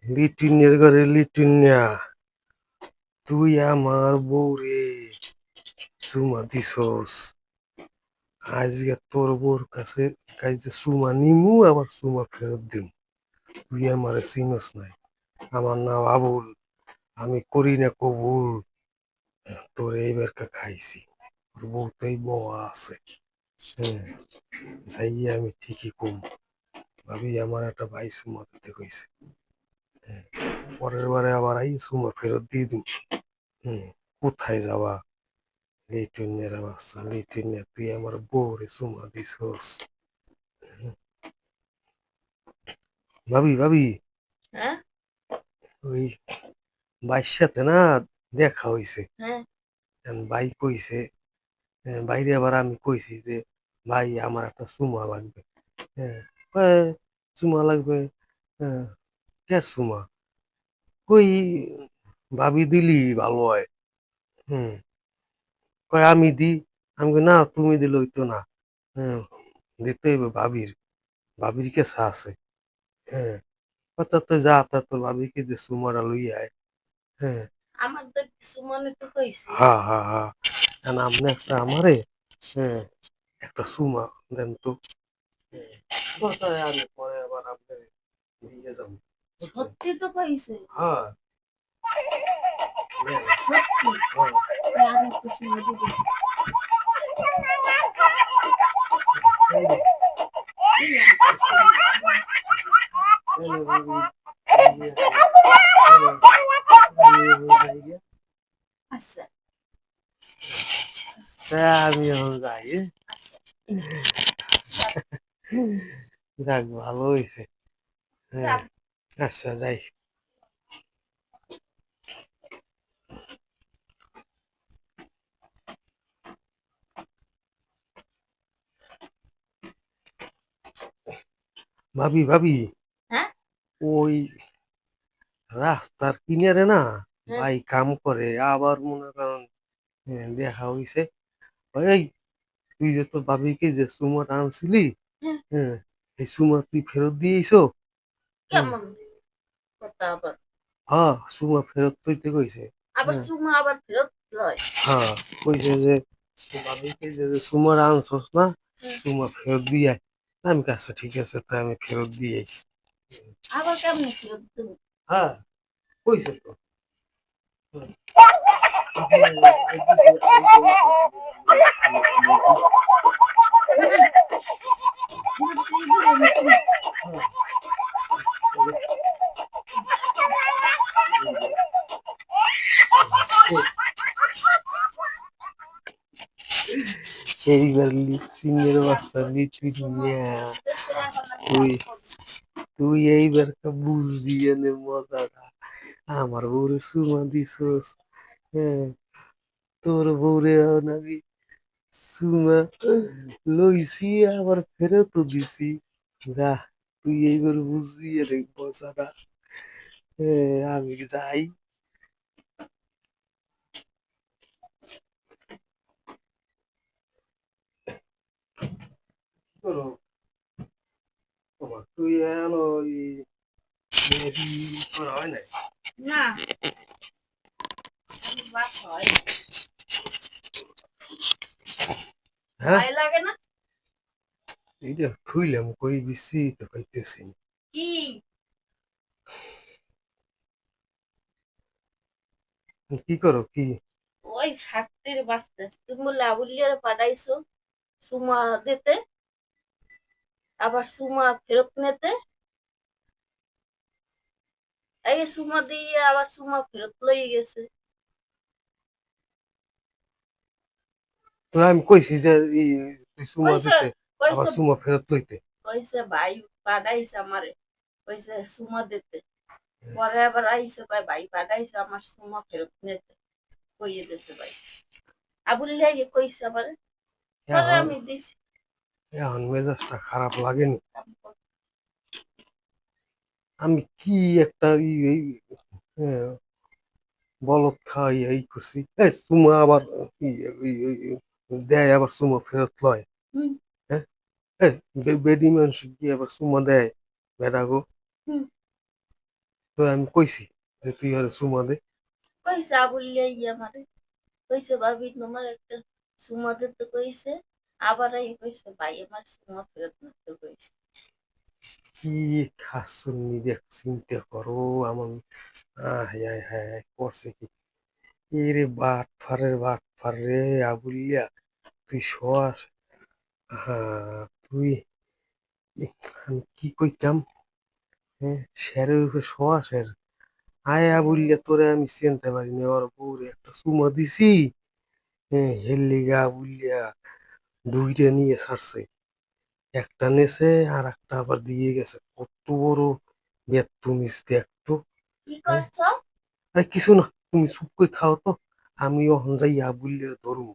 লিটুনের ঘরে লিটুনিয়া, তুই আমার বউরে চুমা দিছস। আজকে তোর বউর কাছে কাছে চুমা নিমু, আবার চুমা ফেরত দিম। তুই আমারে চিনস নাই। আমার নাম আবুল, আমি করি না কবুল। তোর এইবার খাইছি, তোর বউ তো এই বউ আছে। হ্যাঁ, যাইয়া আমি ঠিকই কম, ভাবি আমার একটা ভাই চুমা দিতে কইছে। হ্যাঁ, পরের বারে আবার আই চুমা ফেরত দিয়ে দিম। হম, কোথায় যাবা? লিটুনের বাচ্চা, লিটুনিয়া, তুই আমার বউরে চুমা দিছস। ভাবি ভাবি, হ্যাঁ ওই ভাইয়ের সাথে না দেখা হইছে। হ্যাঁ ভাই কইছে, বাইরে আবার আমি কইছি যে ভাই আমার একটা চুমা লাগবে। হ্যাঁ, কয়, চুমা লাগবে? হ্যাঁ, কে চুমা? কই, ভাবি দিলি ভালো হয়। হুম, কয় আমি দি। আমি কই, না তুমি দিলে হইতো না। হ্যাঁ, দিতে হইবে ভাবির, ভাবির কাছে আছে। হ্যাঁ, কথা তো যা, তা তোর ভাবিকে যে চুমাটা লইয়া আয়। হ্যাঁ, আমার তো কিছু মনে তো কইছি। হা হা হা, এখন আপনি একটা আমারে, হ্যাঁ, একটা চুমা দেন তো। দরকার হয় আমি পরে আবার আপনার দিয়ে যাবো। সত্যি তো কইছে। হ্যাঁ, সত্যি হ্যাঁ, আমি একটু শুনে দিব। দিলাম। আচ্ছা আমি এখন যাই। যাক, ভালো হয়েছে। হ্যাঁ, আচ্ছা যাই। ভাবি ভাবি, হ্যাঁ ওই রাস্তার কিনারে না হ্যাঁ ভাই কাম করে, আবার মনে করেন দেখা হইছে। এই, তুই যে তোর ভাবিকে যে চুমাটা আনছিলি, হ্যাঁ হ্যাঁ, এই চুমা তুই ফেরত দিয়েছো? হ্যাঁ, কেমন কথা আবার হ্যাঁ, চুমা ফেরত লইতে কইছে। আবার হ্যাঁ, সুমা আবার ফেরত লয়। হ্যাঁ, কইছে যে তোর ভাবিকে যে যে চুমাটা আনছস না, হ্যাঁ, চুমা ফেরত দিয়ে আয়। আমি কাছে ঠিক আছে, তাই আমি ফেরত দিয়ে আই। আবার কেমন ফেরত দেবো? হ্যাঁ, কইছে তো। না ফেরত দিয়ে দিলাম সুমা। এইবার লিচিনের বাচ্চা লিচি নিয়ে তুই তুই এইবার বুঝবি এনে মজাটা। আমার বউরে চুমা দিছস। হ্যাঁ, তোর বউরে আমি চুমা লইছি, আবার ফেরতও দিছি। যা, তুই এইবার বুঝবি এনে মজাটা। হ্যাঁ, আমি যাই। করো, তুই এখন ওই করা হয় নাই? না বাস হয় না। হ্যাঁ, ভয় লাগে না এইটা খুইলাম কই বিসি তো পাইতেছি না। কি? কি করো কি? ওই সাতটির বাঁচতে তুমি বললে আবুলিয়ার পাঠাইছো সুমা দিতে, আবার সুমা ফেরত নিতে। এই সুমা দিয়ে আবার সুমা ফেরত লই গেছে। তোরা আমি কইছি যে তুই চুমা কইছে দিতে, আবার কইছে চুমা ফেরত লইতে। কইছে ভাই পাঠাইছে আমারে, কইছে সুমা দিতে। পরে আবার আইসে কয় ভাই পাঠাইছে আমার সুমা ফেরত নিতে, কইয়ে দিছে ভাই। আবুলিয়া কইছে আমারে, পরে এখন আমি দিছি। এখন মেজাজটা খারাপ লাগেনি? আমি কি একটা আহ, বলদ খাই এই করছি। এই চুমা আবার দেয়, আবার চুমা ফেরত লয়। হুম হ্যাঁ, বেডি মানুষ কি আবার চুমা দেয়? বেড়া গো। হুম তো আমি কইছি যে তুই ওরে চুমা দে। কইছে আবুলিয়া আমারে কইছে ভাবি তোমার একটা সুমা দিতে কইছে, আবার এই কইছে ভাই আমার সুমা ফেরত নিতে কইছে। কি খাসুনি দেখ, চিন্তা করো আমার। হায় হায় করছে কি এরে, বাট ফার রে আবুলিয়া, তুই শোয়াস। তুই আমি কি কইতাম, হ্যাঁ স্যারের উপরে শোয়া স্যার। আয়া বললে তোরে আমি চিনতে পারিনি, ওর বউরে একটা চুমা দিছি। হ্যাঁ হেললিগা বললিয়া দুইটা নিয়ে ছাড়ছে, একটা নেছে আর একটা আবার দিয়ে গেছে। কত বড় বেতুমিস দেখতো। কি হ্যাঁ, করছ? আরে কিছু না, তুমি চুপ করে খাও তো। আমি ওখান যাই আবুল্যের ধরবো।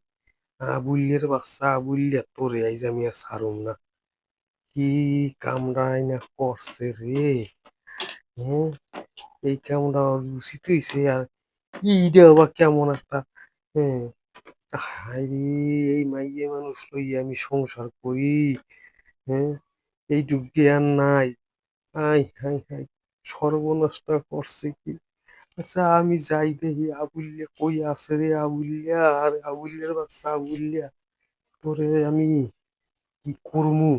আবুল্যের বাচ্চা আবুল্যা তোরে আইজ আমি আর ছাড়ুম না। কি কামড়াই না করছে রে। হ্যাঁ, এই কামড়া ওর রুচিত হইছে। আর ইটা আবার কেমন একটা, হ্যাঁ। হায়রে, এই মাইয়ে মানুষ লইয়া আমি সংসার করি, হ্যাঁ, এইটুক জ্ঞান নাই। আই হাই হাই, সর্বনাশটা করছে কি। আচ্ছা আমি যাই দেখি আবুল্যা কই আছে রে। আবুল্যা, আর আবুল্যার বাচ্চা আবুল্যা, তোরে আমি কি করমু।